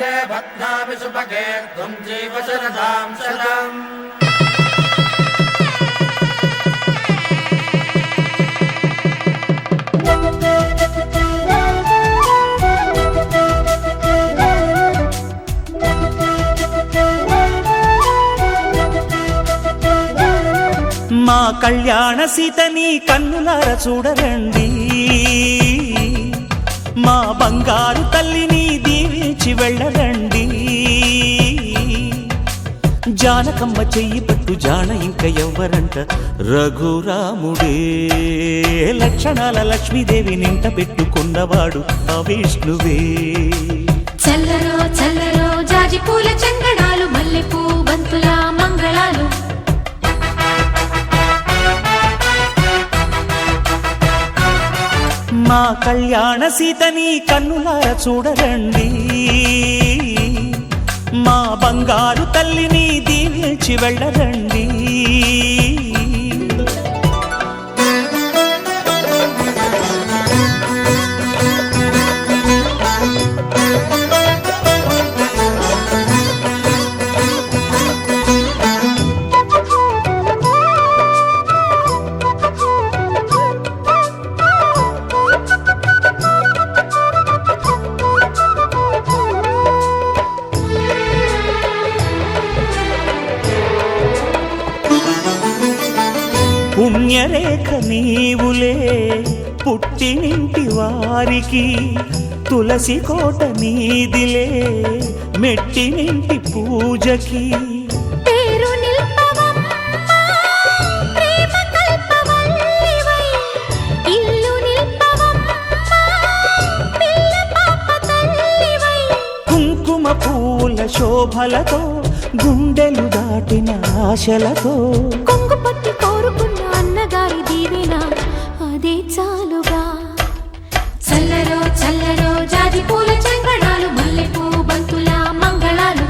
కంఠే భద్రామి సుభగే త్వం జీవ శరదాం శతం. మా కళ్యాణ సీతని కన్నులార చూడరండి, మా బంగారు తల్లిని దీవించి వెళ్ళరండి. జానకమ్మ చెయ్యి పట్టు జాన ఇంక ఎవ్వరంట, రఘురాముడే లక్షణాల లక్ష్మీదేవి నింట పెట్టుకున్నవాడు ఆ విష్ణువే. చల్లరో చల్లరో జాజి పూల చంగడాలు, మల్లెపూ బంతుల మంగళాలు. మా కళ్యాణ సీతని కన్నులార చూడరండి, మా బంగారు తల్లిని దీవించి వెళ్ళరండి. పుణ్యరేఖ నీవులే పుట్టినింటి వారికి, తులసి కోట నీదిలే మెట్టినింటి పూజకి. పేరు నిల్పవమ్మా ప్రేమ కల్పవల్లివై, ఇల్లు నిల్పవమ్మా పిల్ల పాప తల్లివై. కుంకుమ పూల శోభలతో గుండెలు దాటిన ఆశలతో, కొంగు పట్టి కోరుకున్న అన్నగారి దీవెన అదే చాలుగా. చల్లరో చల్లరో జాజి పూల చంగడాలు, మల్లెపూ బంతుల మంగళాలు.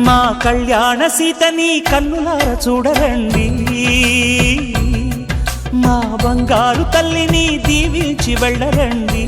మా కళ్యాణ సీతని కన్నులార చూడరండి, మా బంగారు తల్లిని దీవించి వెళ్ళరండి.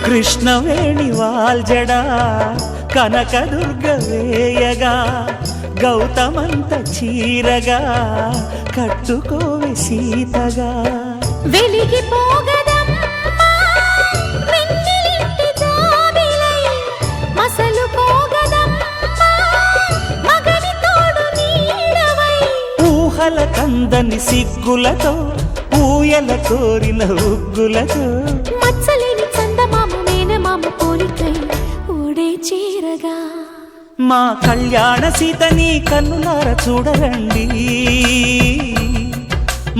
కృష్ణవేణి వాల్జడా కనకదుర్గ వేయగా, గౌతమంత చీరగా కట్టుకోవి సీతగా. వెలిగిపోగదమ్మా వెన్నెలింటి జాబిలై, మసలుకోగదమ్మా మగని తోడు నీడవై. ఊహల కందని సిగ్గులతో ఊయల కోరిన ఉగ్గులతో, మచ్చలేని చందమామ మేనమామ పోలికై ఓడే చేరగా. మా కళ్యాణ సీతని కన్నులార చూడరండి,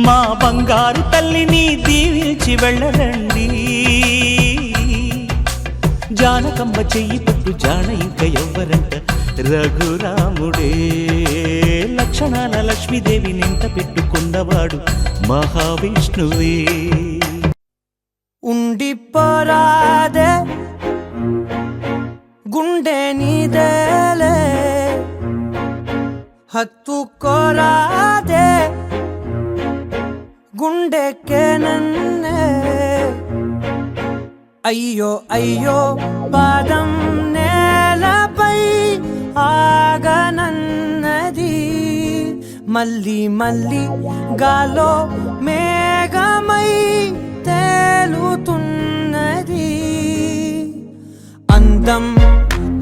మా బంగారు తల్లిని దీవించి వెళ్ళరండి. జానకమ్మ చెయ్యి పట్టు జాన ఇంక ఎవ్వరంట, రఘురాముడే లక్షణాల లక్ష్మీదేవి నింట పెట్టుకున్నవాడు మహావిష్ణువే. ఉండిపోరాదే గుండె నీదేలే, హత్తుకోరాదే గుండెకే నన్నే. అయ్యో అయ్యో పాదం నేలపై ఆగనన్నది, మళ్ళీ మళ్ళీ గాలో మేఘమై తేలుతున్నది. అందం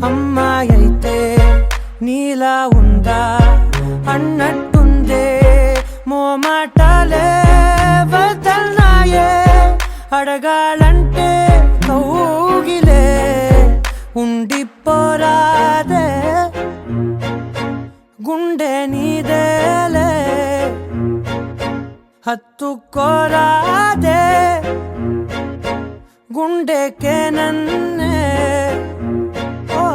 అమ్మాయైతే నీలా ఉందా అన్నట్టుందే, మోమాటాలే వదల్నాయే అడగాలంటే కౌగిలే. ఉండిపోరాదే హత్తుకోరాదే గుండెకే నన్నే ఓ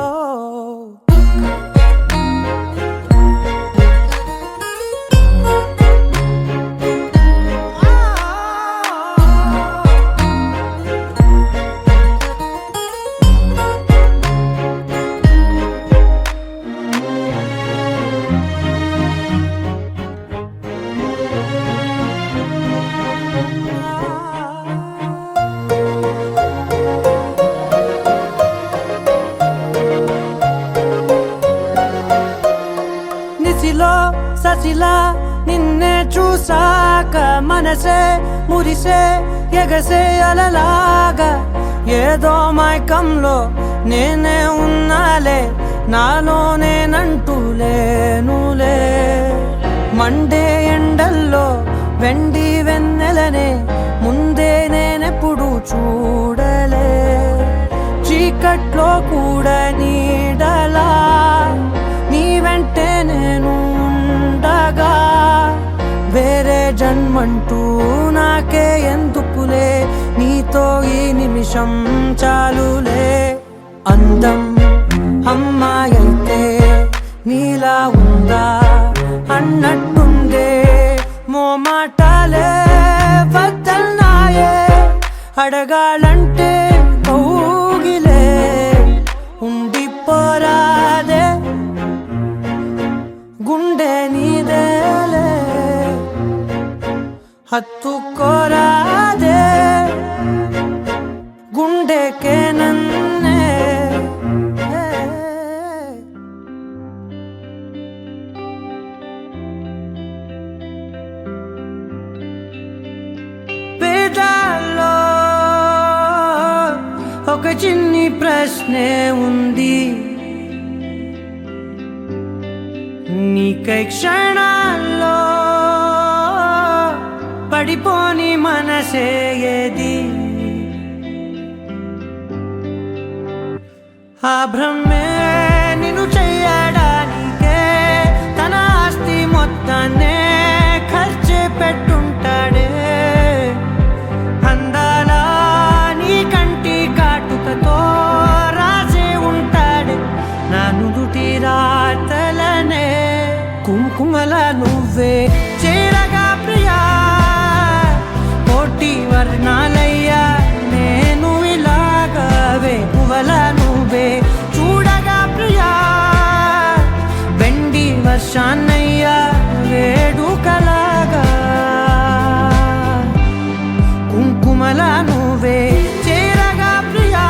ససిలా నిన్నే చూసాక మనసే మురిసే ఎగసే అలలాగా ఏదో మైకంలో నేనే ఉన్నాలే నాలో నేనంటూ లేనులే మండే ఎండల్లో వెండి వెన్నెలనే ముందే నేనెప్పుడు చూడలే చీకట్లో కూడా నీడలా నీ వెంటే నేను ఉండగా వేరే జన్మంటూ నాకే ఎందుకులే నీతో ఈ నిమిషం చాలులే అందం అమ్మాయైతే నీలా ఉందా అన్నట్టుందే మోమాటాలే వద్దన్నాయే అడగాలంటే కౌగిలే ఉండిపోరాదే గుండె నీదేలే హత్తుకోరాదే గుండెకే నన్నే పేదాల్లో ఒక చిన్ని ప్రశ్నే ఉంది నీకై క్షణాల్లో పడిపోని మనసే ఏది ఆ భ్రమే నిన్ను చెయ్యడానికే తన ఆస్తి మొత్తాన్నే ఖర్చు పెట్టుంటాడే అందాల నీ కంటి కాటుకతో రాసే ఉంటాడే నా నుదుటి రాతలనే కుంకుమల నువ్వే చేరగా ప్రియా కోటి వర్ణాలయ్యా నేను ఇలాగవే పువ్వల నువ్వే చూడగా ప్రియా వెండి వర్షాన్నయ్యా వేడుకలాగా కుంకుమల నువ్వే చేరగా ప్రియా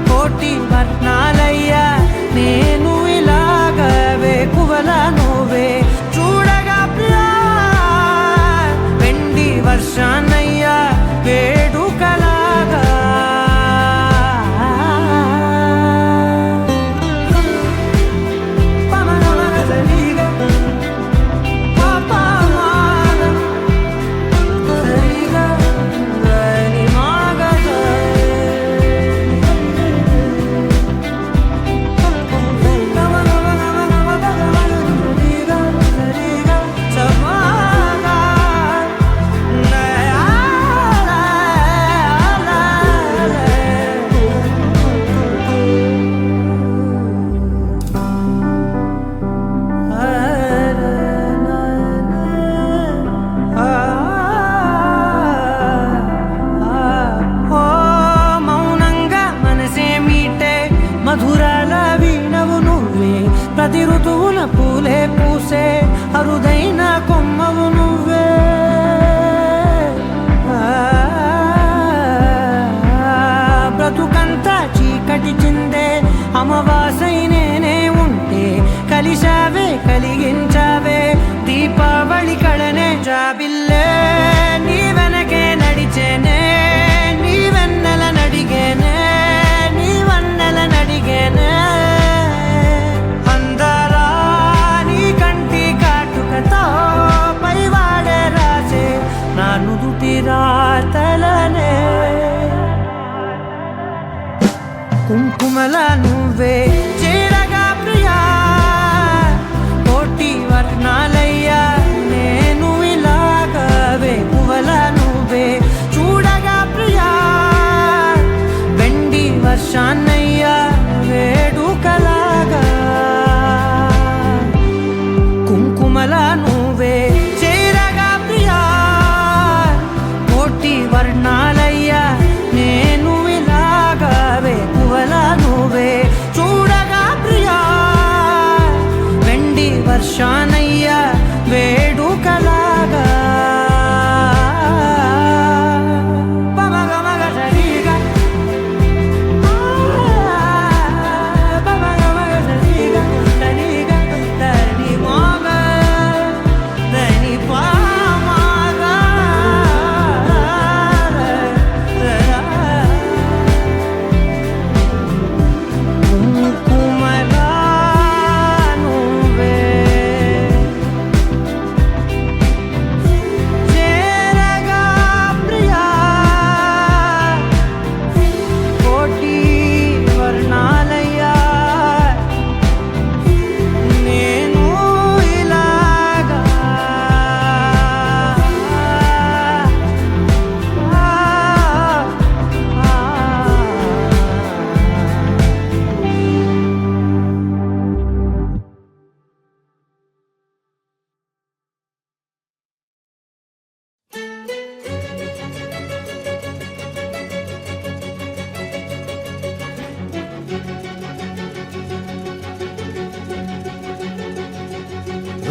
కోటి వర్ణాలయ్యా నేను ఇలాగవే పువ్వల నువ్వే చూడగా ప్రియా వెండి వర్షాన్నయ్యా వేడుకలాగా మధురాల వీణవు నువ్వే ప్రతి ఋతువున పూలే పూసే అరుదైన కొమ్మవు నువ్వే బ్రతుకంతా చీకటి చిందే అమవాసై నేనే ఉంటే కలిశావే కలిగించావే దీపావళి కళనే జాబిల్లే నీ వెనకే నడిచేనే నీ వెన్నెల నడిగేనే నీ వన్నెల నడిగేనే అందరా నీ కంటి కాటుకతో పైవాడే రాసే నా నుదుటి రాతలనే కుంకుమల నువ్వే చేరగా ప్రియా కోటి వర్ణాలయ్యా నేను ఇలా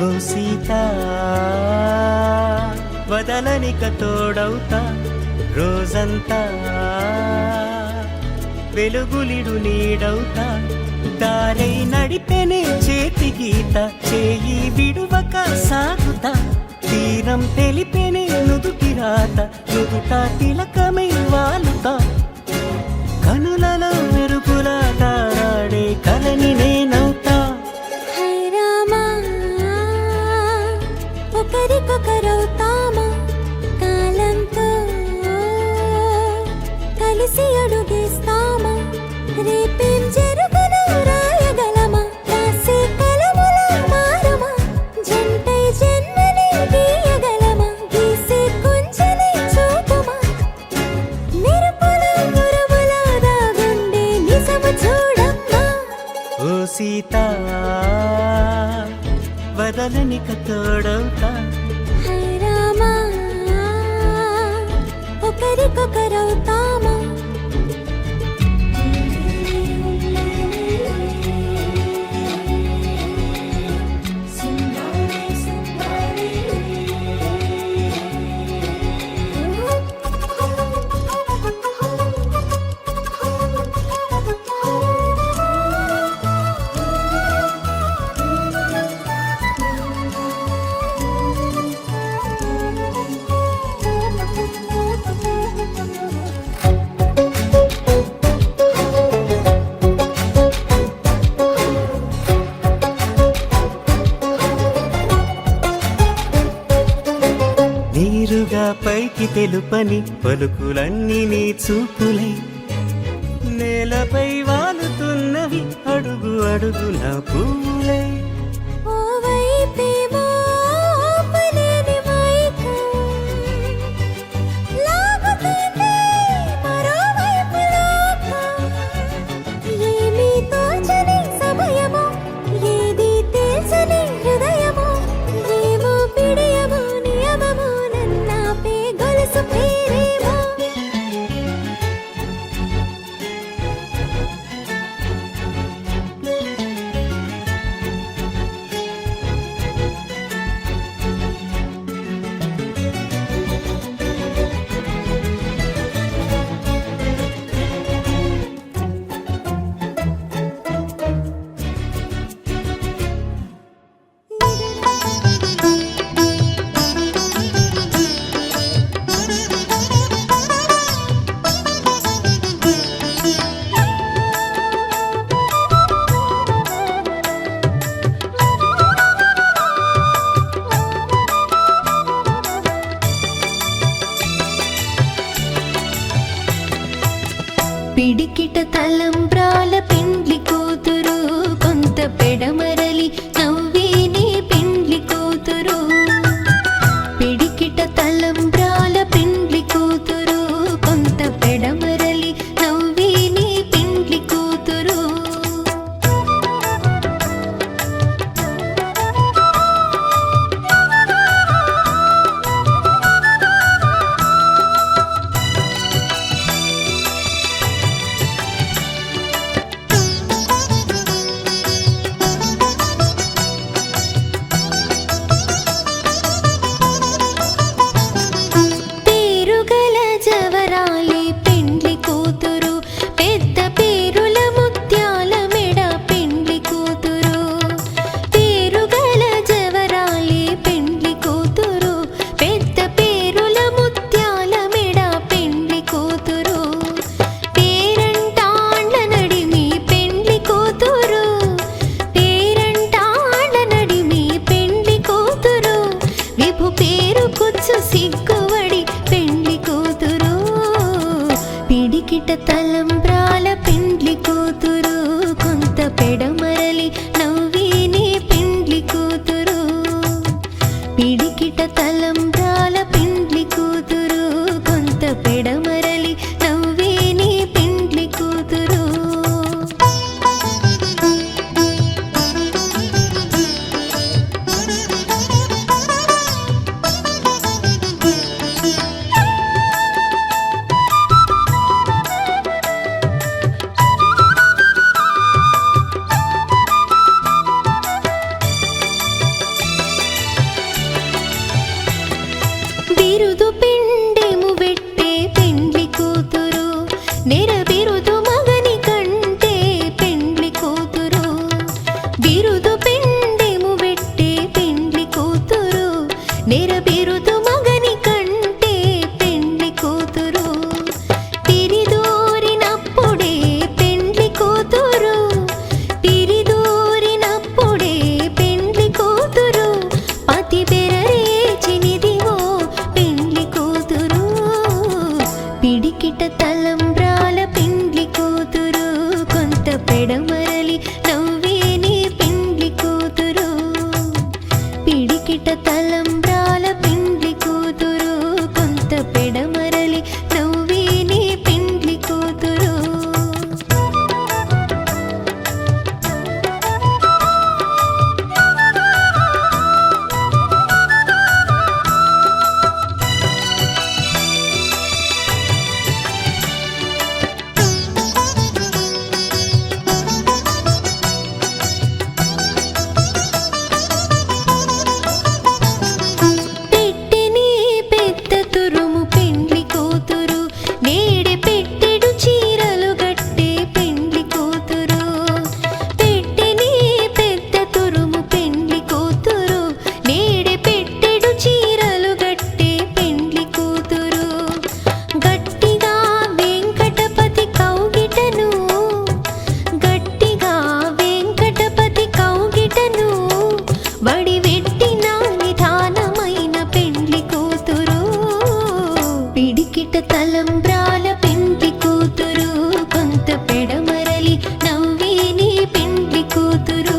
ఓ సీత వదలనిక తోడవుతా రోజంతా వెలుగులిడు నీడవుతా దారై నడిపెనే చేతి గీత చేయి విడువక సాగుతా తీరం తెలిపెనే నుదుటి రాత నుదుట తిలకమై వాలుతా కనులలో మెరుపులా తారాడే కలని నేనవుతా హై రామా ఒకరికొకరవుతామా కాలంతో కలిసి అడుగేస్తామా రేపేం జరుగునో రాయగలమా రాసే కలముల మారమా జంటై జన్మని గీయగలమా గీసే కొంచెని చూపుమా మెరుపుల మురముల దాగుండే నిజము చూడమ్మా ఓ సీత వదలనిక తోడవుతా హై రామా ఒకరికొకరవుతామా నీరుగా పైకి తెలుపని పలుకులన్నీ నీ చూపులై నేలపై వాలుతున్నవి అడుగు అడుగున పూలై ఓ వైపేమో ఆపలేని మైకం లాగుతుంది మరోవైపు లోకం ఏమీ తోచని సమయమో ఏది తేల్చని హృదయమో ఏమో పిడియమో నియమమో నన్నాపే గొలుసు పేరేమో పిడికిట తలంబ్రాల పెండ్లి కూతురు కొంత పెడమరలి నవ్విని పెండ్లి కూతురు పిడికిట తలంబ్రాల పెండ్లి కూతురు కొంత పెడమరలి నవ్విని పెండ్లి కూతురు పేరుగల జవరాలి పెండ్లి కూతురు పెద్ద పేరుల ముత్యాల మెడ పెండ్లి కూతురు పేరుగల జవరాలి పెండ్లి కూతురు పెద్ద పేరుల ముత్యాల మెడ పెండ్లి కూతురు పేరంటాండ్ల నడిమి పెండ్లి కూతురు పేరంటాండ్ల నడిమి పెండ్లి కూతురు విభు పేరు కుచ్చు సిగ్గువడి పెండ్లి కూతురు పిడికిట తలంబ్రాల పెండ్లి కూతురు కొంత పెడమరలి నవ్విని పెండ్లి కూతురు పిడికిట తలంబ్రాల పెండ్లి కూతురు కొంత పెడమరలి నవ్విని పెండ్లి కూతురు నెరబిరుదు మగని కంటే పెండ్లి కూతురు పిరిదూరినప్పుడే పెండ్లి కూతురు పిరిదూరినప్పుడే పెండ్లి కూతురు పతి బెరరేచినిదివో పెండ్లి కూతురు పిడికిట తలంబ్రాల పెండ్లి కూతురు కొంత పెడమరలి నవ్వేని పెండ్లి కూతురు పిడికిట తలంబ్రాల పెండ్లి కూతురు కొంత పెడమరలి నవ్వేని పెండ్లి కూతురు పెట్టెని పెద్ద తురుము పెండ్లి కూతురు నేడే పెట్టెడు చీరలు గట్టే పెండ్లి కూతురు పెట్టెని పెద్ద తురుము పెండ్లి కూతురు నేడే పెట్టెడు చీరలు గట్టే పెండ్లి కూతురు గట్టిగా వెంకటపతి కౌగిటను గట్టిగా వెంకటపతి కౌగిటను వడివెట్టిన నిధానమైన పెండ్లి కూతురు పిడికిట తలంబ్రాల పెండ్లి కూతురు కొంత పెడమరలి నవ్వేని పెండ్లి కూతురు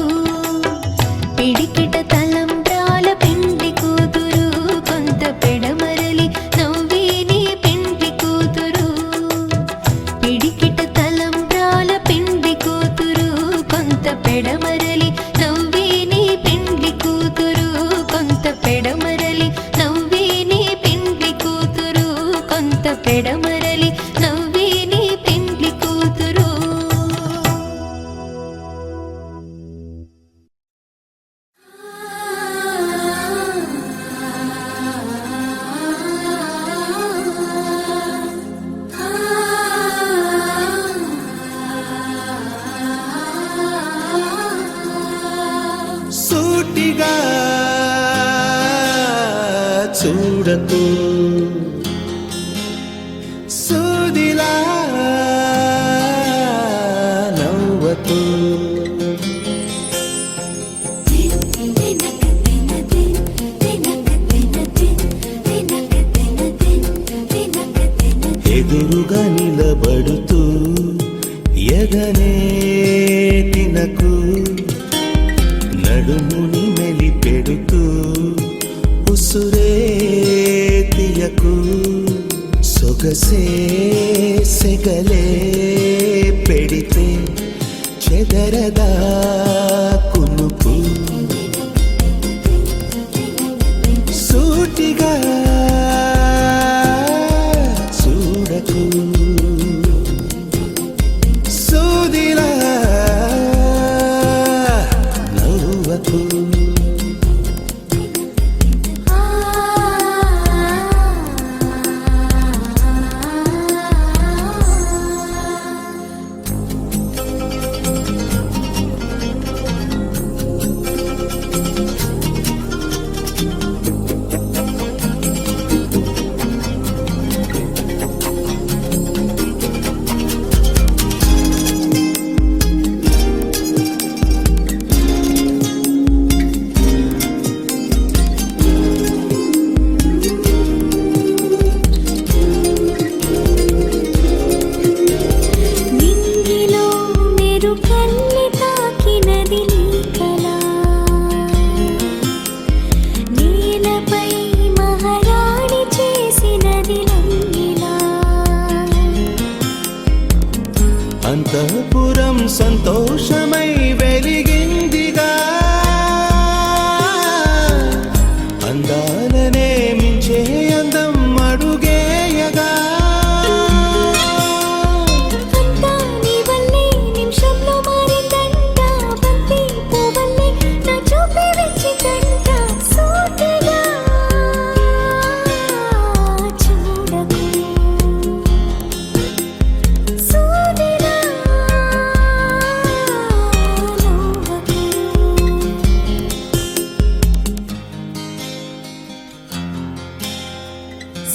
పిడికిట తలంబ్రాల పెండ్లి కూతురు కొంత పెడమరలి నవ్వేని పెండ్లి కూతురు పిడికిట తలంబ్రాల పెండ్లి కూతురు కొంత పెడమరలి నవ్వేని పెండ్లి కూతురు కొంత పెడమరలి నవ్వేని పెండ్లి కూతురు కొంత పెడమరలి నవ్వేని పెండ్లి కూతురు సూటిగా చూడకు సూదిలా నవ్వకు ఎదురుగా నిలబడుతూ ఎదనే తినకు నడుముని మెలిపెడుతూ ఉసురే తీయకు సొగసే సెగలే పెడితే చెదరదా కునుకు సూటిగా చూడకు సూదిలా నవ్వకు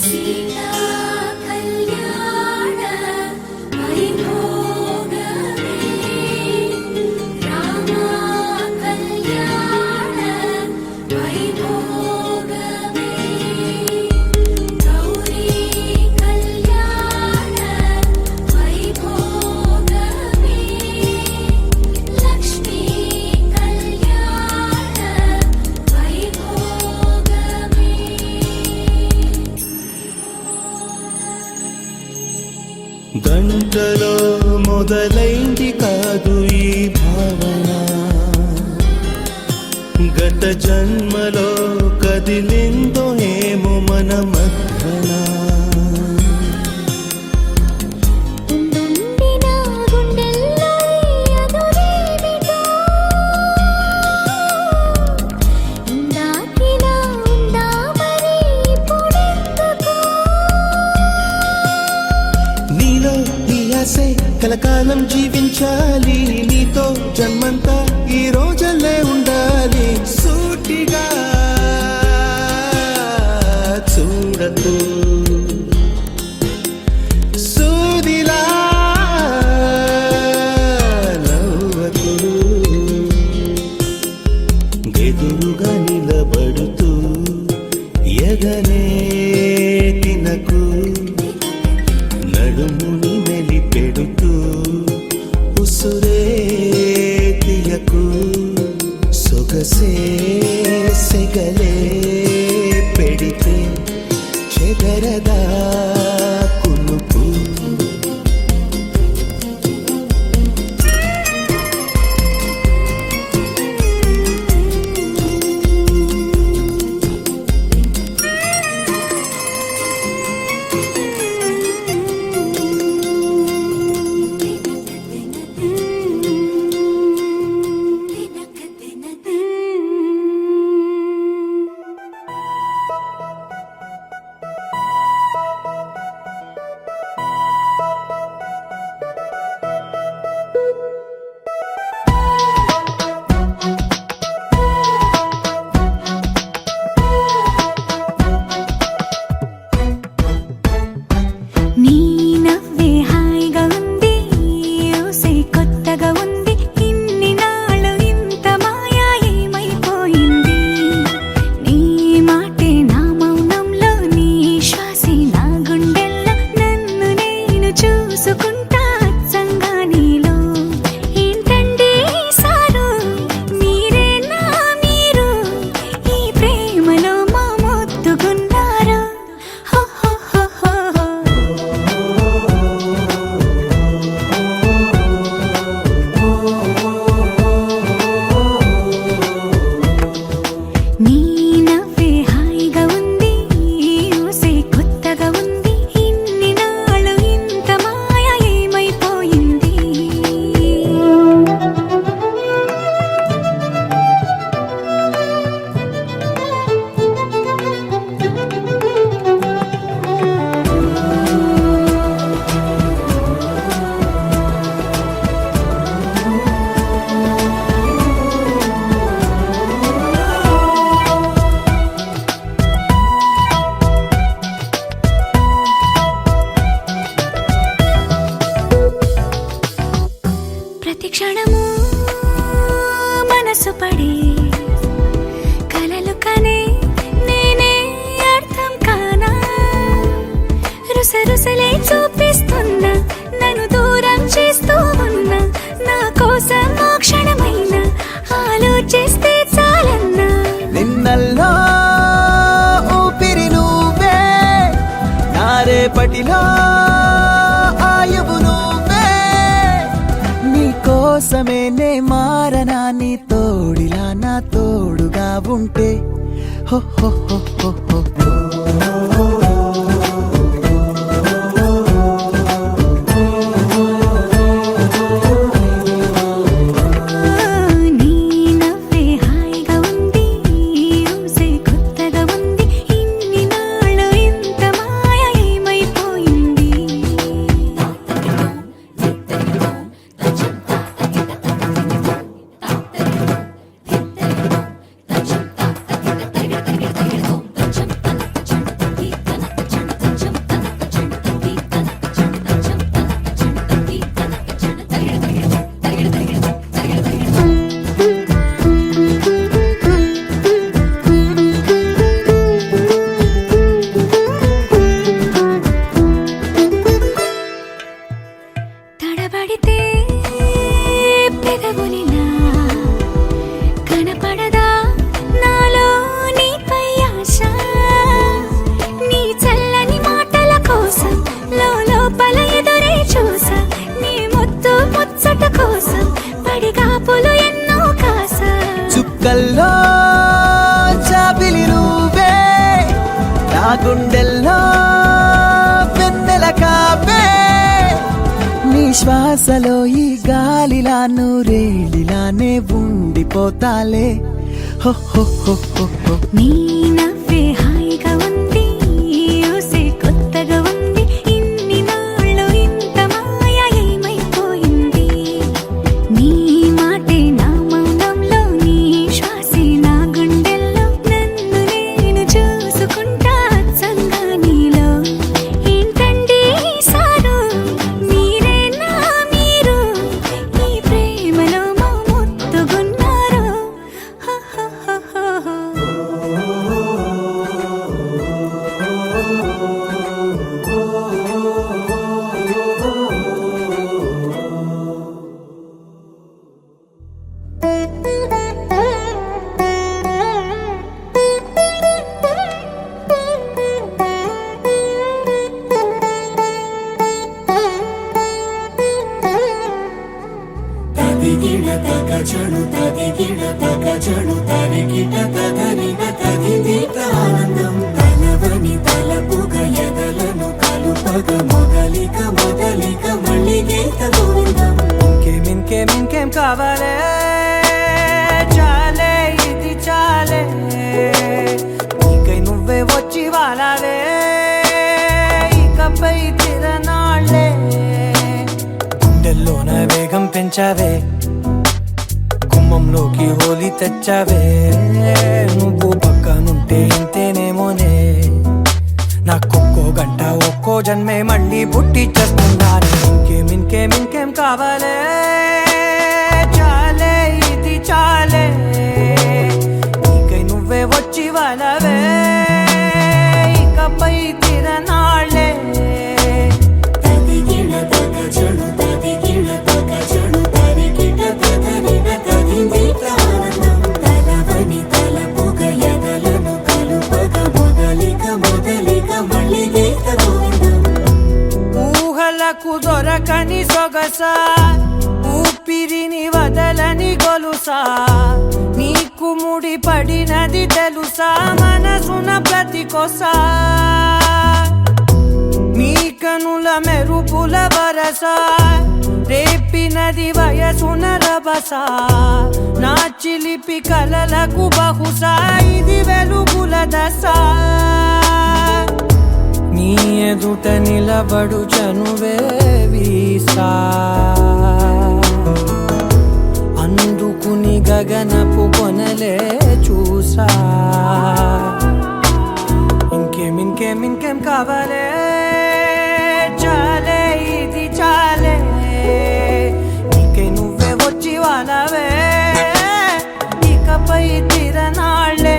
సీతా కళ్యాణ వైభోగమే రామ కళ్యాణ వైభోగమే గౌరీ కళ్యాణ వైభోగమే లక్ష్మీ కళ్యాణ వైభోగమే గంటలో మొదలైంది కాదు ఈ భావన, గత జన్మలో కదిలిందో ఏమో మన మధ్యన. ఉండుండిన గుండెల్లో అదురేమిటో ఇందాకిలా ఉందా మరి ఇప్పుడెందుకు నీలో ఈ ఆశే కలకాలం జీవించాలి, నీతో జన్మంతా ఈ రోజల్లే ఉండాలి. సూటిగా చూడకు, సూదిలా నవ్వకు, ఎదురుగా నిలబడుతూ ఎగనే తినకు, నడుముని మెలిపెడుతూ ఉసురే తీయకు, సొగసే సెగలే పెడితే చెదరదా కునుకు. నీ నవ్వే హాయిగా ఉంది ఊసే కొత్తగా ఉంది ఇన్ని నాళ్ళు ఇంత మాయా ఏమైపోయింది నీ మాటే నా మౌనంలో నీ శ్వాసే నా గుండెల్లో నన్ను నేను చూసుకుంటా అచ్చంగా నీలో ఏంటండి సారు మీరే నా మీరు ఈ ప్రేమలో మా మొత్తుకున్నారు హో హో హో హో హో. నీ నవ్వే హాయిగా ఉంది ఊసే కొత్తగా ఉంది ఇన్ని నాళ్ళు ఇంత మాయ ఏమైపోయింది ప్రతి క్షణము మనసు పడే కలలు కనే నేనే అర్థం కానా రుసరుసలే చూపిస్తున్నా నన్ను దూరం చేస్తూ ఉన్నా నా కోసం ఆ క్షణమైన ఆలోచిస్తే చాలన్నా నిన్నల్లో ఊపిరి నువ్వే, నా రేపటిలో ఆయువు నువ్వే, నీ కోసమే నే మారనా నీ తోడిలా నా తోడుగా ఉంటే హో హో హో హో హో హో. నీ నవ్వే హాయిగా ఉంది ఊసే కొత్తగా ఉంది ఇన్ని నాళ్ళు ఇంత మాయ ఏమైపోయింది గుండెల్లో వెన్నెల కాపే నీ శ్వాసలో ఈ గాలిలా నూరేళిలానే ఉండిపోతాలే హో హో హో హో హో. నీ నవ్వే హాయిగా ఉంది ఊసే కొత్తగా ఉంది ఇన్ని నాళ్ళు ఇంత మాయ ఏమైపోయింది నీ మాటే నా మౌనంలో నీ శ్వాసే నా గుండెల్లో నన్ను నేను చూసుకుంటా అచ్చంగా నీలో ఏంటండి సారు మీరే నా మీరు ఈ ప్రేమలో మా ముత్తుగున్నారు హ హ హ హ. తదిగిడ తగజడు తదిగిడ తగజడు తరిగిట తదరిన తదిదీత ఆనందం తలవని తలపుగ ఎదలను కలుపగ మొదలిక మొదలిక మళ్ళీ గీత గోవిందం. ఇంకేం కావాలే చాలే ఇది చాలే నీకై నువ్వే వచ్చి వాలావే ఇకపై తిరనాళ్ళే గుండెల్లోన వేగం పెంచావే గుమ్మంలోకి హోలీ తెచ్చావే నువ్వు పక్కనుంటే ఇంతేనేమోనే నాకొక్కో గంట ఒక్కో జన్మే మళ్ళీ పుట్టి చేస్తున్నాను. ఇంకేం కావాలే చాలే ఇది చాలే నీకై నువ్వే వచ్చి వాలవే ఇకపై తిరనాళ్ళే తదిగిడ తగజడు తదిగిడ తగజడు తరిగిట తదరిన తదిదీత ఆనందం తలవని తలపుగ ఎదలను కలుపగ మొదలిక మొదలిక మళ్ళీ గీత గోవిందం. ఊహలకు దొరకని సొగసా ఊపిరిని వదలని గొలుసా నీకు ముడి పడినది తెలుసా మనసున ప్రతి కొసా నీ కనుల మెరుపుల వరస రేపినది వయసున రభస నా చిలిపి కలలకు బహుశా ఇది వెలుగుల దశ నీ ఎదుట నిలబడు చనువే వీసా అందుకుని గగనపు కొనలే చూసా. ఇంకేం కావాలే చాలే ఇది చాలే నీకై నువ్వే వచ్చి వాలవే ఇకపై తిరనాళ్ళే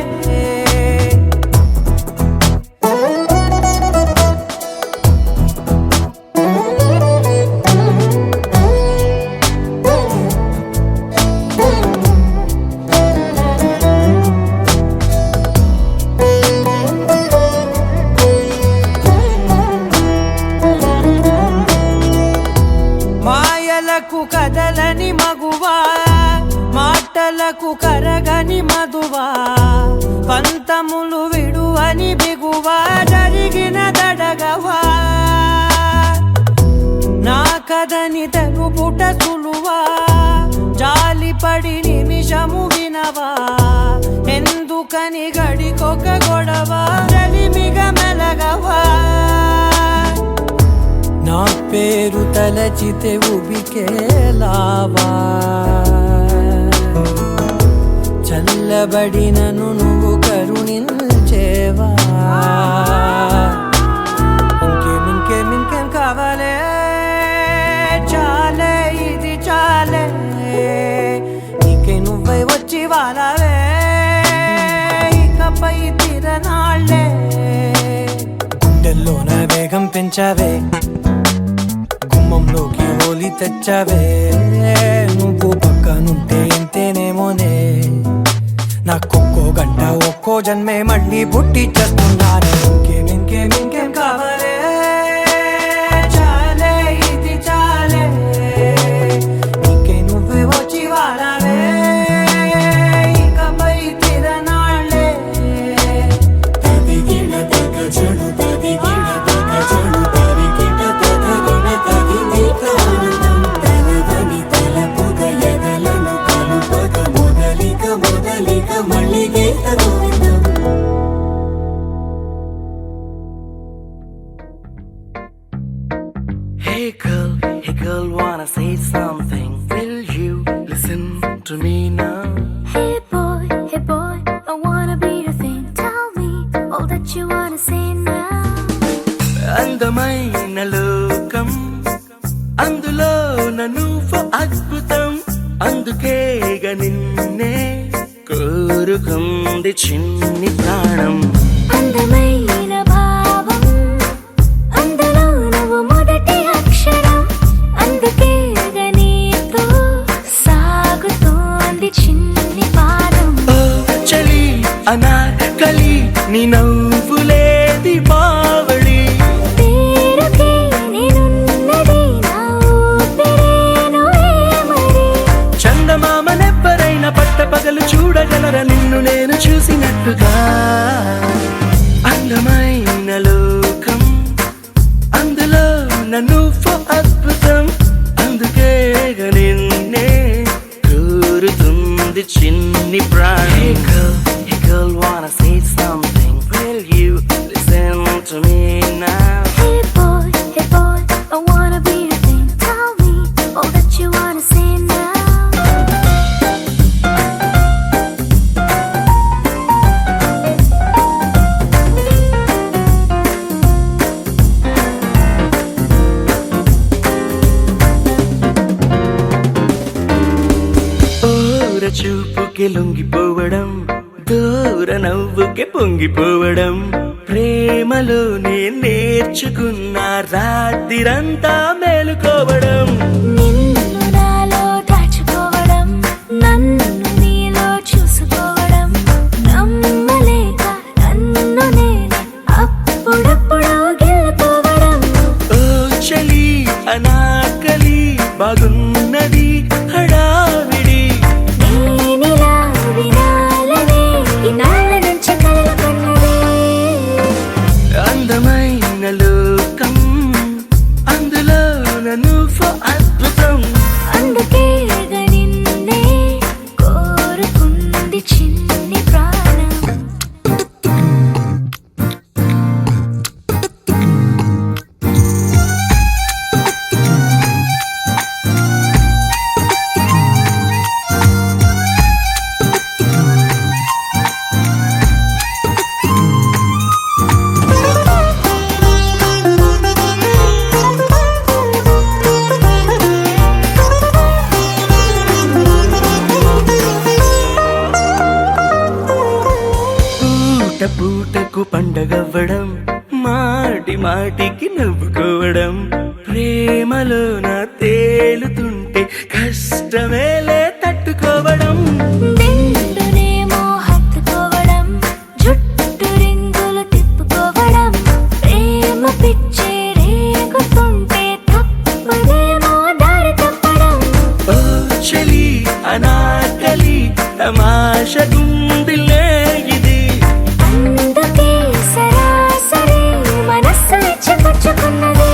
మాయలకు కదలని మగువా మాటలకు కరగని మధువా పంతములు విడువని బిగువా జరిగిన దడగవా నా కదని తెలుపుట సులువా జాలిపడి నిమిషము వినవా ఎందుకని గడికొక గొడవ రలిమిగ మెలగవా నా పేరు తలచితే ఉబికేలావా చల్లబడినను నువ్వు కరుణించేవా. ఇంకేం కావాలే చాలే ఇది చాలే నీకై నువ్వై వచ్చి వాలవే ఇకపై తిరనాళ్ళే గుండెల్లోన వేగం పెంచావే గుమ్మంలోకి హోలీ తెచ్చావే నువ్వు పక్కనుంటే ఇంతేనేమోనే నాకొక్కో గంట ఒక్కో జన్మే మళ్ళీ పుట్టి చేస్తున్నాను. ఇంకేం కావాలే చాలే ఇది చాలే నీకై నువ్వే వచ్చి వాలవే ఇకపై తిరనాళ్ళే తదిగిడ తగజడు hey girl, wanna say something? Will you listen to me now? Hey boy, I wanna be your thing. Tell me all that you wanna say now. అందమైన లోకం అందులో నువ్వు అద్భుతం అందుకేగ నిన్నే కోరుకుంది చిన్ని ప్రాణం అందమైన భావం అందులో నువ్వు మొదటి అక్షరం అందుకే నీతో సాగుతోంది చిన్ని పాదం ఓ చలి అనార్కలి నీ నవ్వులేది బావళి పేరుకే నేనున్నది నా ఊపిరేను ఏమరి చందమామనెవ్వరైనా పట్టపగలు చూడగలరా నిన్ను నేను చూసినట్టుగా అందమైన లోకం అందులో నువ్వు అద్భుతం అందుకే నిన్నే కోరుతుంది చిన్ని ప్రాణం Hey girl, wanna say something? Will you listen to me now? Hey boy, I wanna be your thing. Tell me all that you wanna say now. ఓర చూపుకి లొంగిపోవడం దూర నవ్వుకి పొంగిపోవడం ప్రేమలోనే నేర్చుకున్న రాత్రిరంతా మేలుకోవడం నిన్ను నాలో దాచుకోవడం నన్ను నీలో చూసుకోవడం నమ్మలేక నన్ను నేను అప్పుడప్పుడు గెలుకోవడం ఓ చలి అనాకలి బాగున్నది హడావిడి నేనిలా వినాలనే ఇన్నాళ్ళ నుంచి కలలు కన్నదే అందమైన లోకం అందులో నువ్వు అద్భుతం అందుకే నిన్నే కోరుకుంది చిన్ని ప్రాణం పూట పూటకు పండగవ్వడం మాటి మాటికి నవ్వుకోవడం ప్రేమలోన తేలుతుంటే కష్టమేలే తట్టుకోవడం నిండునేమో హత్తుకోవడం జుట్టు రింగులు తిప్పుకోవడం ప్రేమ పిచ్చి రేగుతుంటే తప్పదేమో దారి తప్పడం ఓ చలి అనాకలి తమాష గుండిలే ఇది అందుకే సరాసరి మనస్సు ఇచ్చిపుచ్చుకున్నదే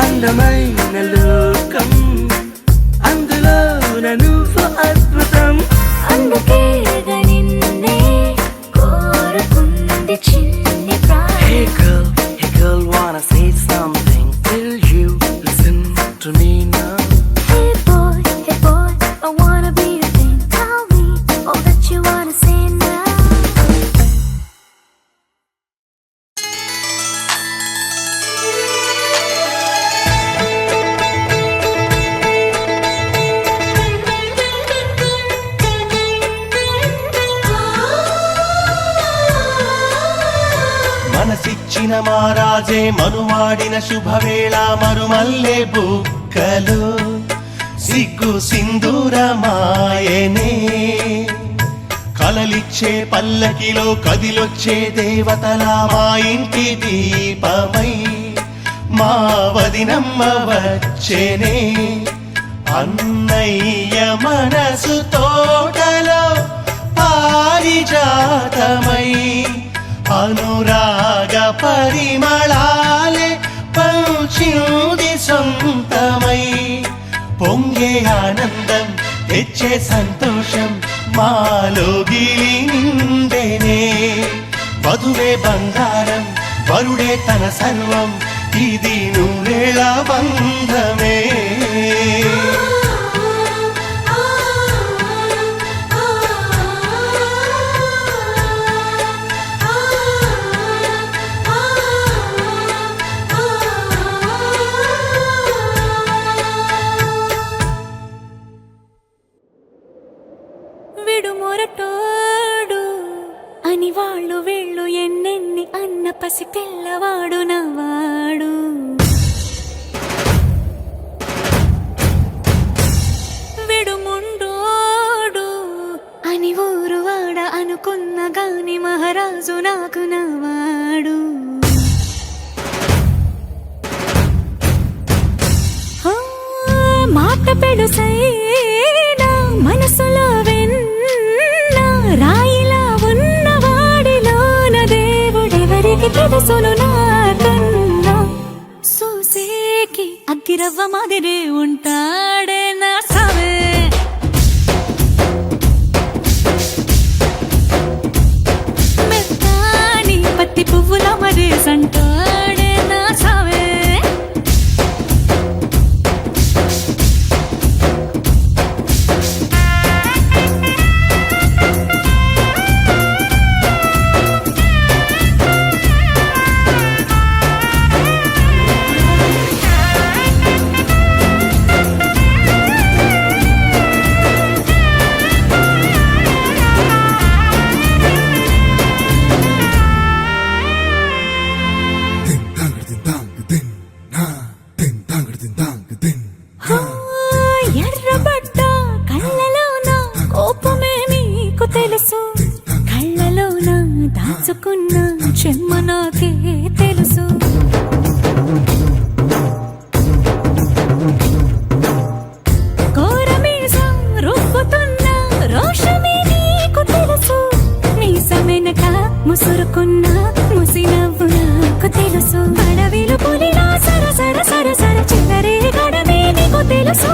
అందమైన లోకం అందులో నువ్వు అద్భుతం అందుకే నిన్నే కోరుకుంది చిన్ని ప్రాణం Hey girl, wanna say something? Will you listen to me now? Hey boy, I wanna be your thing. Tell me all that you wanna say now. మనసిచ్చిన మారాజే మనువాడిన శుభవేళ మరుమల్లె బుక్కలు సిగ్గు సింధూరమాయనే కలలిచ్చే పల్లకిలో కదిలొచ్చే దేవతల మా ఇంటి దీపమై మా వదినమ్మ వచ్చేనే అన్నయ్య మనసు తోటలో పారిజాతమై అనురాగ పరిమళాలే పంచింది సొంతమై పొంగే ఆనందం తెచ్చే సంతోషం మాలో గిలి నిండేనే వధువే బంగారం వరుడే తన సర్వం ఇది నూరేళ్ళ బంధమే విడుమొరటోడు అని వాళ్ళు వీళ్ళు ఎన్నెన్ని అన్న పసి పిల్లవాడు నవ్వాడు. విడుముండోడు అని ఊరు వాడ అనుకున్న గాని మహారాజు నాకు నవ్వాడు. మాట పెడుసైనా మనసులో వెన్న రాయిలా ఉన్నవాడిలోన దేవుడెవరికి తెలుసును నాకన్నా. సూసేకి అగ్గిరవ్వ మాదిరి ఉంటాడే నా సావే. మెత్తాని పత్తి పువ్వుల మరి సంటాడే నా సావే. ఎర్రబడ్డ కళ్ళలోన కోపమే నీకు తెలుసు. కళ్ళలోన దాచుకున్న చెమ్మ నాకే తెలుసు. కోరమీసం రుబ్బుతున్న రోషమే నీకు తెలుసు. మీసమెనక ముసురుకున్న ముసినవ్వు నాకు తెలుసు. అడవిలు పులిలా సరసర సరసర చివరే గడమే నీకు తెలుసు.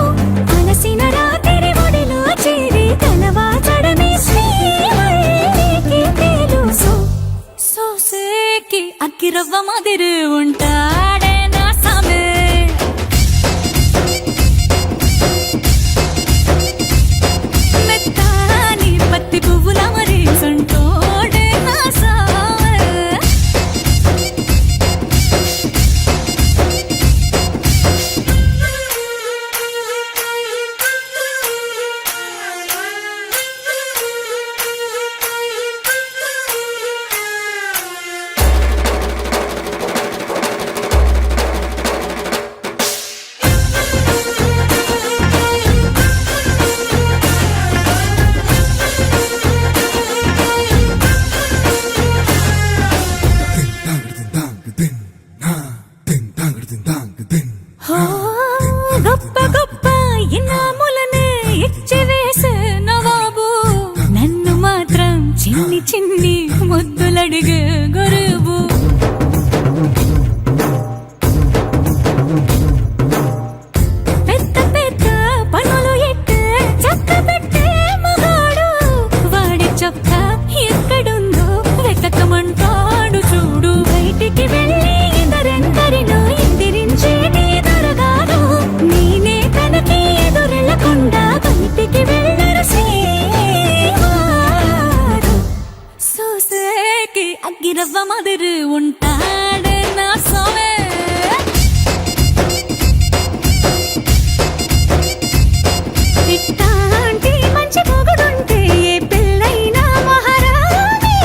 అలసిన రాత్రి ఒడిలో చేరి తలవాచడమే శ్రీవల్లికి తెలుసు. సోసేకి అగ్గిరవ్వ మాదిరి ఉంటాడే నా సామే. మెత్తాని పత్తి పువ్వుల మరి సంటోడే నా సామే. గొప్ప గొప్ప ఇనాములనే ఇచ్చి వేసే నవాబు. నన్ను మాత్రం చిన్ని చిన్ని ముద్దులడిగే గురువు. పెద్ద పెద్ద పనులు ఎట్టే చక్క పెట్టే మగాడు. వాడి చొక్క ఎక్కడుందో వెతకమంటాడు చూడు. బయటికి వెళ్ళి ఇద్దరెందరినో ఎదిరించేటి దొరగారు. నేనే తనకి ఎదురెళ్ళకుండా బయటికి వెళ్ళరు శ్రీవారు. సోసేకి అగ్గిరవ్వ మాదిరి ఉంటాడే నా సోమే. ఇట్టాంటి మంచి మొగుడుంటే ఏ పెళ్ళైనా మహారాణి.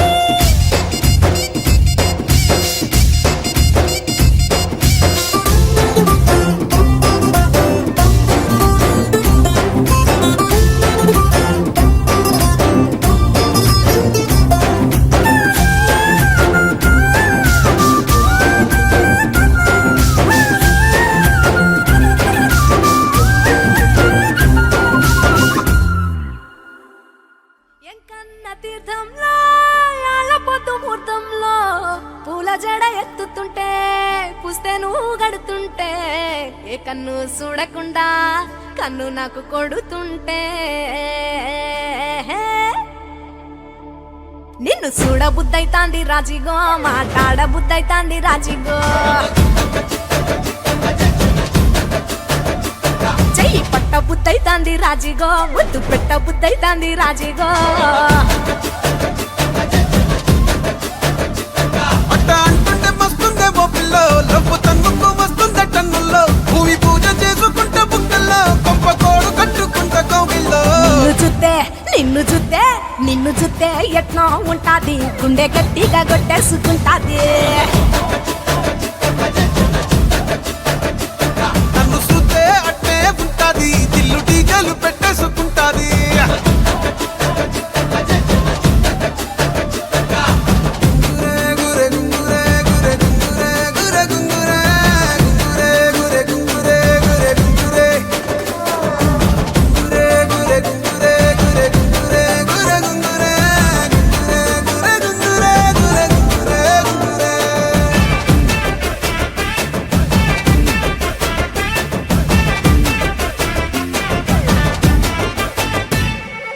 ఎంకన్న తీర్థంలో పొద్దు ముహూర్తంలో పూల జడ ఎత్తుతుంటే పుస్తే నువ్వు గడుతుంటే ఏ కన్ను చూడకుండా కన్ను నాకు కొడుతుంటే నిన్ను చూడ బుద్ధైతాంది రాజిగో మాట్లాడ బుద్ధైతాంది రాజిగో. చెయ్యి పట్ట బుద్ధైతాంది రాజీగో ముద్దు పెట్ట బుద్ధైతాంది రాజీగో అట్ట అంటుంటే మస్తుందేమో పిల్లో లవ్వు తన్నుకు వస్తుందే టన్నుల్లో భూమి పూజ చేసుకుంటే బుక్కల్లో కొంప కోడు కట్టుకుంటే కోవిల్లో నిన్ను చూస్తే నిన్ను చూస్తే ఎట్లా ఉంటాది గుండె గట్టిగా కొట్టేసుకుంటాది నన్ను చూస్తే అట్టే ఉంటాది దిల్లు డీజలు పెట్టేసుకుంటాది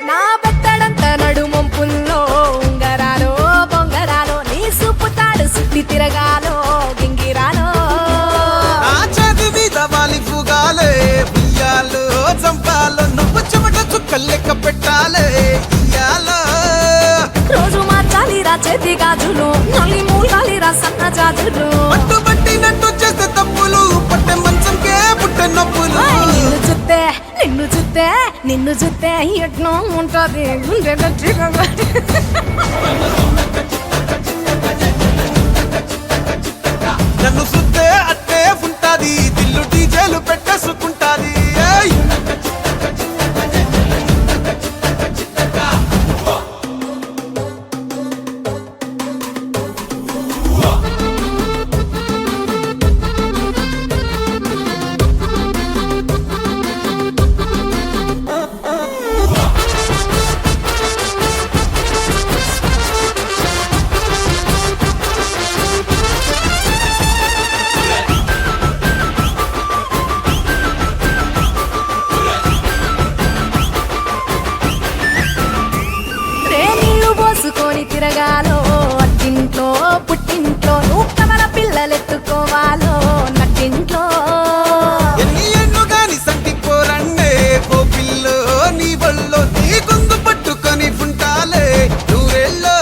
నా బెత్తడంత నడుమొంపుల్లో ఉంగరాలో బొంగరాలో నీ సుప్పుతాడు సుట్టి తిరగాలో గింగిరాలో ఆ చేతి మీద వాలి పుగాలే ఉయ్యాలో చంపాలో నువ్వు చెమట చుక్కలు లెక్క పెట్టాలే ఇయ్యాలో రోజు మార్చాలి రా చేతి గాజులు నల్లి మూలాలి రా సన్న జాజులు పట్టుబట్టినట్టు చేస్తే తప్పులు పట్టే మంచంకే పుట్టే నొప్పులు నిన్ను చూస్తే ఎట్లా ఉంటది గుండె గట్టిగా నన్ను సుత్తే అట్టే ఉంటాది దిల్లు డీజేలు పెట్టేసుకుంటాది ఏయ్! నీళ్ళు పోసుకొని తిరగాలో అట్టింట్లో పుట్టింట్లో నువ్వు కమల పిల్లలెత్తుకోవాలో నట్టింట్లో ఎన్ని ఎన్ను గాని సంటిపోరండే ఓ పిల్లో నీ వల్లో నీ గొంతు పట్టుకొని ఉంటాలే నూరెల్లో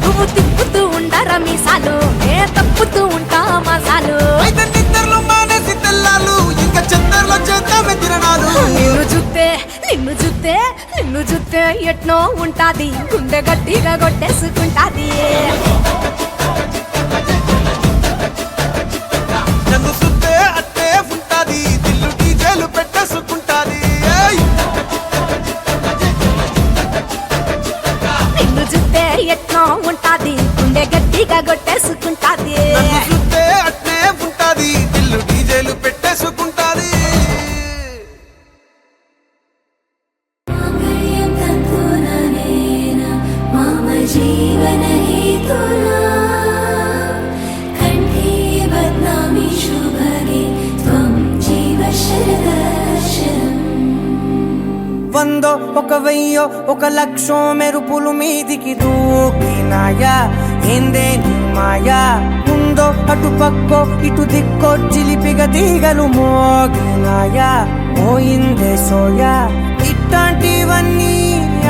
నువ్వు తిప్పుతూ ఉండరా మీసాలు నే తప్పుతూ ఉంటా మసాలు అయితే నిద్రలో మానేసి తెల్లాలు ఇంకా చెత్తర్లో చేద్దామే తిరణాలు నిన్ను చూస్తే ఎట్నో ఉంటాది గుండె గట్టిగా కొట్టేసుకుంటాది నన్ను సుత్తే అట్టే ఉంటాది దిల్లు డీజేలు పెట్టేసుకుంటాది ఏయ్! నిన్ను చూస్తే ఎట్నో ఉంటాది గుండె గట్టిగా కొట్టేసుకుంటాది నన్ను సుత్తే అట్టే ఉంటాది దిల్లు డీజేలు పెట్టేసుకుంటాది मम जीवन हेतुना कण्ठे बध्नामि शुभगे त्वं जीव शरदर्शनम् వందో ఒక వెయ్యో ఒక లక్షో మెరుపులు మీదికి దూకినాయా ఏందే నీ మాయా ముందో అటు పక్కో ఇటు దిక్కో చిలిపిగ తీగలు మోగినాయా పోయిందే సోయా ఇట్లాంటివన్నీ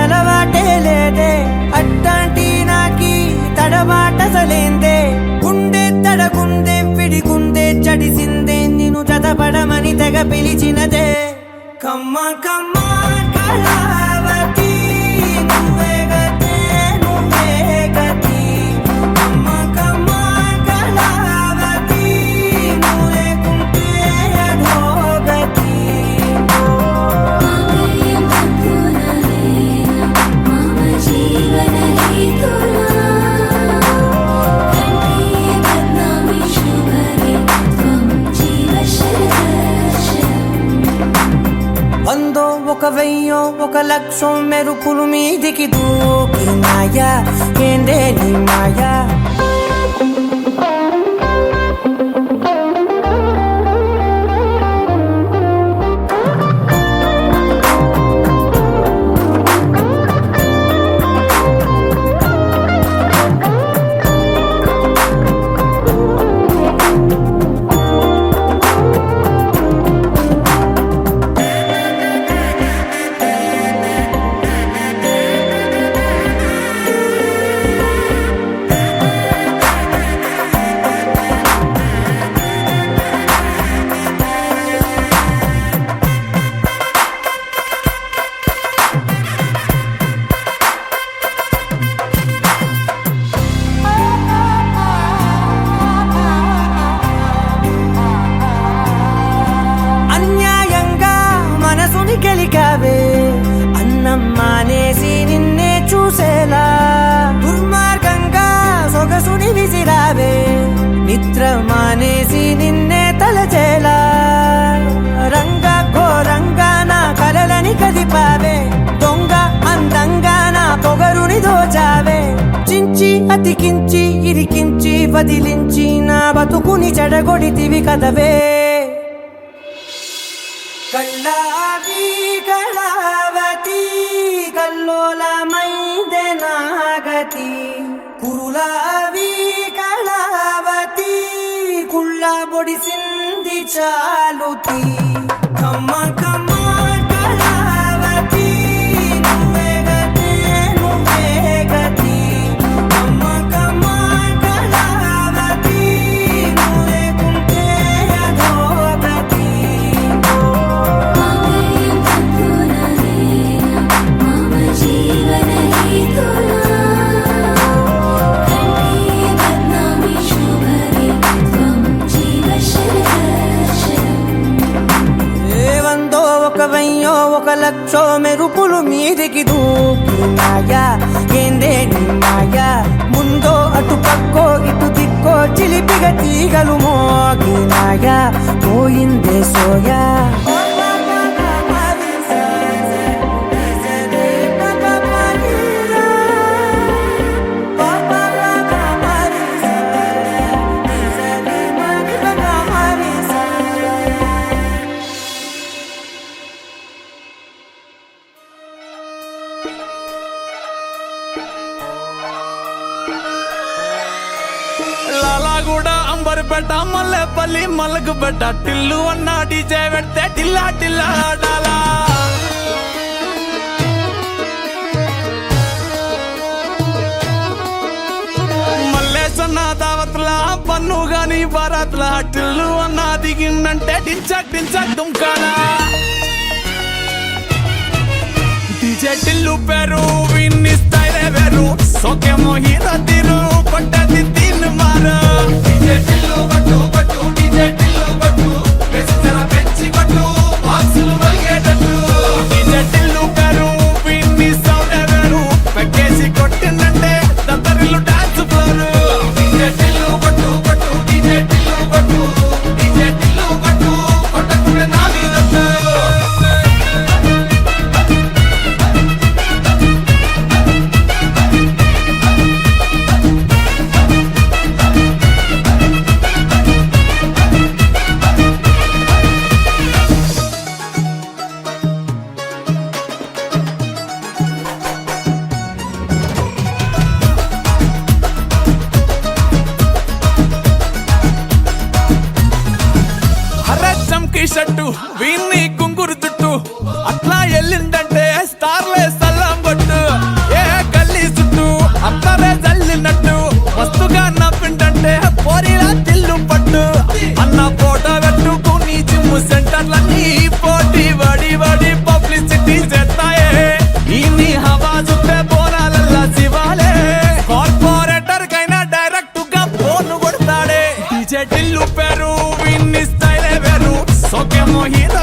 అలవాటే లేదే అట్లాంటి నాకి తడబాటసలేందే గుండె తడగుందే విడిగుందే చడిసిందే నిన్ను చదపడమని తెగ పిలిచినదే కమ్మ కమ్మ కళావతి నువ్వే గతే నువ్వే గతి కమ్మ కమ్మ కళావతి నువ్వు లేకుంటే అధోగతి मम जीवन हेतुना कण्ठे बध्नामि शुभगे त्वं जीव शरदर्शनम् వందో ఒక వెయ్యో ఒక లక్షో మెరుపులు మీదికి దూకినాయా ఏందే నీ మాయా మనసుని విసిరావే నిద్ర మానేసి నిన్నే తలచేలా రంగా ఘోరంగా నా కలలని కదిపావే దొంగ అందంగా నా పొగరుని దోచావే చించి అతికించి ఇరికించి వదిలించి నా బతుకుని చెడగొడితివి కదవే కళ్ళావి కళావతి కల్లోలమైందే నాగతి కురులావి కళావతి కుళ్ళ బొడిసింది చాలుతి కమ్మ కమ్మ కళావతి నువ్వే గతే నువ్వే గతి కమ్మ కమ్మ కళావతి నువ్వే కుంటే అధోగతి మామయ్య బంధుననేన మమ జీవన హేతునా కంఠే బద్నామి శుభగే త్వం జీవ శరదర్శనం వందో ఒక వెయ్యో ఒక లక్షో మెరుపులు మీదికి దూకినాయా ఏందే నీ మాయా ముందో అటు పక్కో ఇటు దిక్కో చిలిపిగ తీగలు మోగినాయా పోయిందే సోయా లాలాగూడ అంబర్పేట మల్లెపల్లి మల్లకుపేట టిల్లు అన్న డీజే పెడితే టిల్లా టిల్లా ఆడాలా మల్లేసన్న దావత్ల పన్ను గాని బారాత్ల టిల్లు అన్న దిగిందంటే టించక్ టించక్ దుంకాలా డీజే టిల్లు పేరు విన్ని స్టైలే వేరు సోకేమో హీరో తీరు కొట్టది తీన్ మారు డీజే టిల్లు కొట్టు కొట్టు డీజే టిల్లు కొట్టు వెచ్చన పెంచి కొట్టు బాక్సులు మలిగేటట్టు డీజే టిల్లు పేరు విన్ని సౌండ్ వేరు పెక్కేసి కొట్టిందంటే దద్దరిల్లు డాన్స్ ఫ్లోర్ డీజే టిల్లు కొట్టు కొట్టు డీజే టిల్లు కొట్టు డీజే టిల్లు కొట్టు కొట్టకుండా నా మీద చంకీ షట్టు వీన్ని కుంకురు చుట్టు అట్లా ఎల్లిందంటే స్టార్లే సల్లం కొట్టు ఏ గల్లీ చుట్టూ అత్తరే జల్లినట్టు మస్తుగా నవ్విందంటే పోరిలా తిల్లు పట్టు అన్న ఫోటో పెట్టుకుని జిమ్ సెంటర్లన్నీ పోటీ వడి వడి పబ్లిసిటీ చేస్తాయే ఈ హవా చుట్టే బోనాలల్లా శివాలే కార్పొరేటర్ కైనా డైరెక్ట్ గా ఫోన్ కొడతాడే డీజే టిల్లు పేరు విన్ని స్టైలే వేరు సోకేమో హీరో